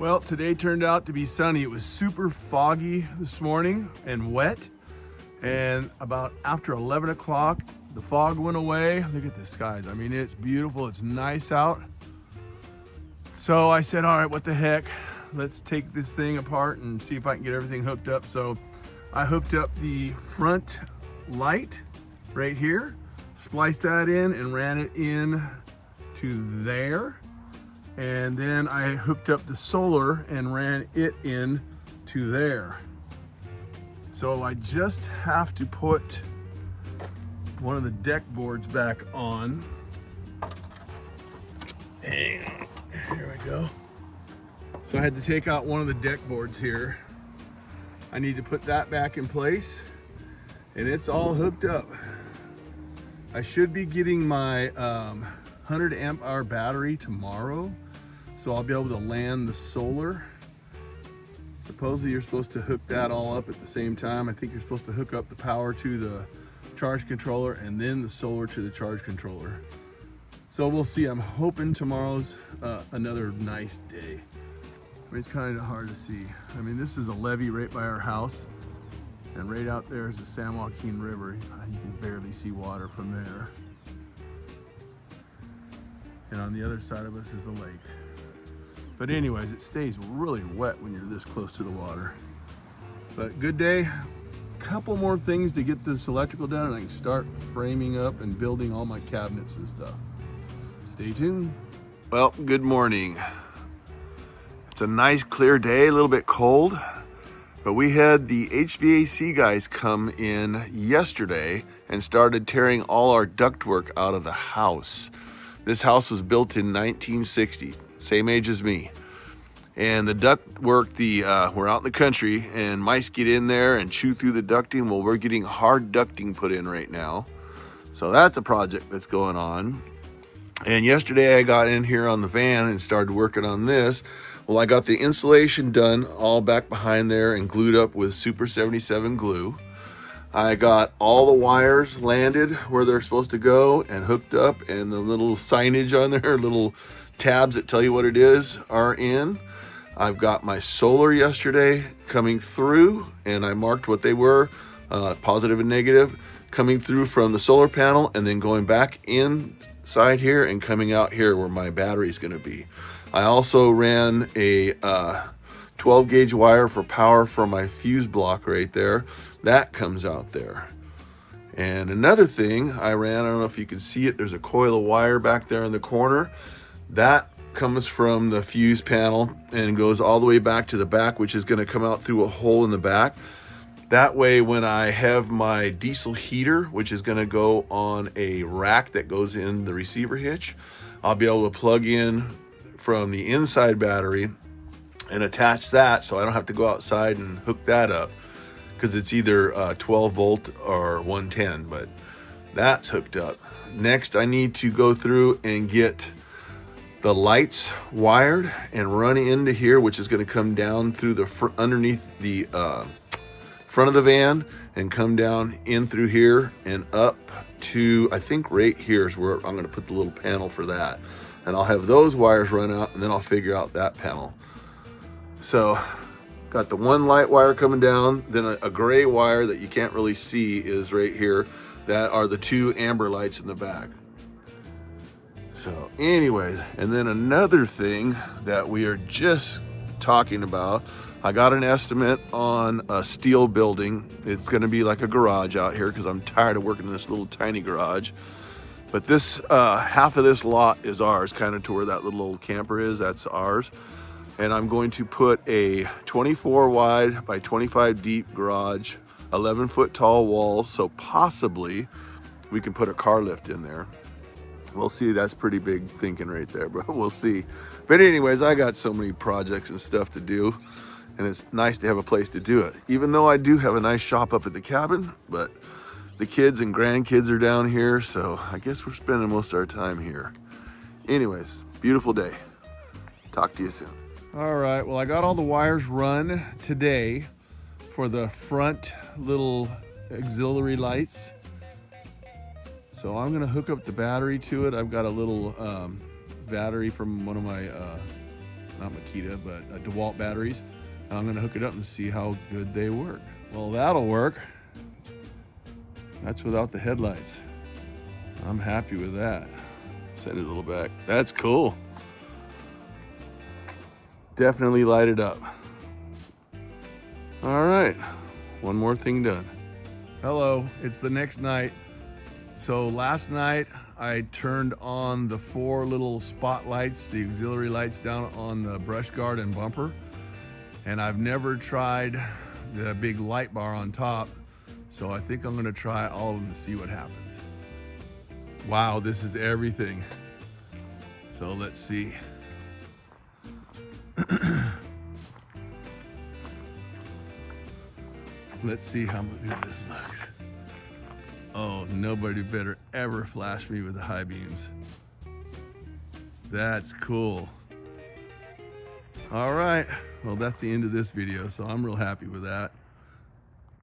Well, today turned out to be sunny. It was super foggy this morning and wet. And about after 11 o'clock, the fog went away. Look at the skies. I mean, it's beautiful. It's nice out. So I said, all right, what the heck? Let's take this thing apart and see if I can get everything hooked up. So I hooked up the front light right here, spliced that in and ran it in to there. And then I hooked up the solar and ran it in to there. So I just have to put one of the deck boards back on. And here we go. So I had to take out one of the deck boards here. I need to put that back in place and it's all hooked up. I should be getting my 100 amp hour battery tomorrow. So I'll be able to land the solar. Supposedly you're supposed to hook that all up at the same time. I think you're supposed to hook up the power to the charge controller and then the solar to the charge controller. So we'll see. I'm hoping tomorrow's another nice day. I mean, it's kind of hard to see. I mean, this is a levee right by our house, and right out there is the San Joaquin River. You can barely see water from there. And on the other side of us is a lake. But anyways, it stays really wet when you're this close to the water. But good day. Couple more things to get this electrical done and I can start framing up and building all my cabinets and stuff. Stay tuned. Well, good morning. It's a nice clear day, a little bit cold, but we had the HVAC guys come in yesterday and started tearing all our ductwork out of the house. This house was built in 1960, same age as me. And the ductwork, we're out in the country and mice get in there and chew through the ducting. Well, we're getting hard ducting put in right now. So that's a project that's going on. And yesterday I got in here on the van and started working on this. Well, I got the insulation done all back behind there and glued up with Super 77 glue. I got all the wires landed where they're supposed to go and hooked up, and the little signage on there, little tabs that tell you what it is, are in. I've got my solar yesterday coming through, and I marked what they were, positive and negative, coming through from the solar panel and then going back inside here and coming out here where my battery is going to be. I also ran a 12 gauge wire for power for my fuse block right there. That comes out there. And another thing I ran, I don't know if you can see it, there's a coil of wire back there in the corner. That comes from the fuse panel and goes all the way back to the back, which is going to come out through a hole in the back. That way, when I have my diesel heater, which is going to go on a rack that goes in the receiver hitch, I'll be able to plug in from the inside battery and attach that so I don't have to go outside and hook that up, because it's either 12 volt or 110, but that's hooked up. Next, I need to go through and get the lights wired and run into here, which is going to come down through the underneath the front of the van and come down in through here and up to, I think right here is where I'm going to put the little panel for that. And I'll have those wires run out and then I'll figure out that panel. So got the one light wire coming down, then a gray wire that you can't really see is right here. That are the two amber lights in the back. So anyways, and then another thing that we are just talking about, I got an estimate on a steel building. It's going to be like a garage out here because I'm tired of working in this little tiny garage. But this half of this lot is ours, kind of to where that little old camper is, that's ours. And I'm going to put a 24 wide by 25 deep garage, 11 foot tall walls, so possibly we can put a car lift in there. We'll see. That's pretty big thinking right there, but we'll see. But anyways, I got so many projects and stuff to do, and it's nice to have a place to do it. Even though I do have a nice shop up at the cabin, but the kids and grandkids are down here, so I guess we're spending most of our time here. Anyways, beautiful day. Talk to you soon. All right, well, I got all the wires run today for the front little auxiliary lights. So I'm gonna hook up the battery to it. I've got a little battery from one of my not Makita, but DeWalt batteries. And I'm gonna hook it up and see how good they work. Well, that'll work. That's without the headlights. I'm happy with that. Send it a little back. That's cool. Definitely light it up. All right, one more thing done. Hello, it's the next night. So last night I turned on the 4 little spotlights, the auxiliary lights down on the brush guard and bumper. And I've never tried the big light bar on top. So I think I'm gonna try all of them to see what happens. Wow, this is everything. So let's see. Let's see how good this looks. Oh, nobody better ever flash me with the high beams. That's cool. All right, well, that's the end of this video, so I'm real happy with that.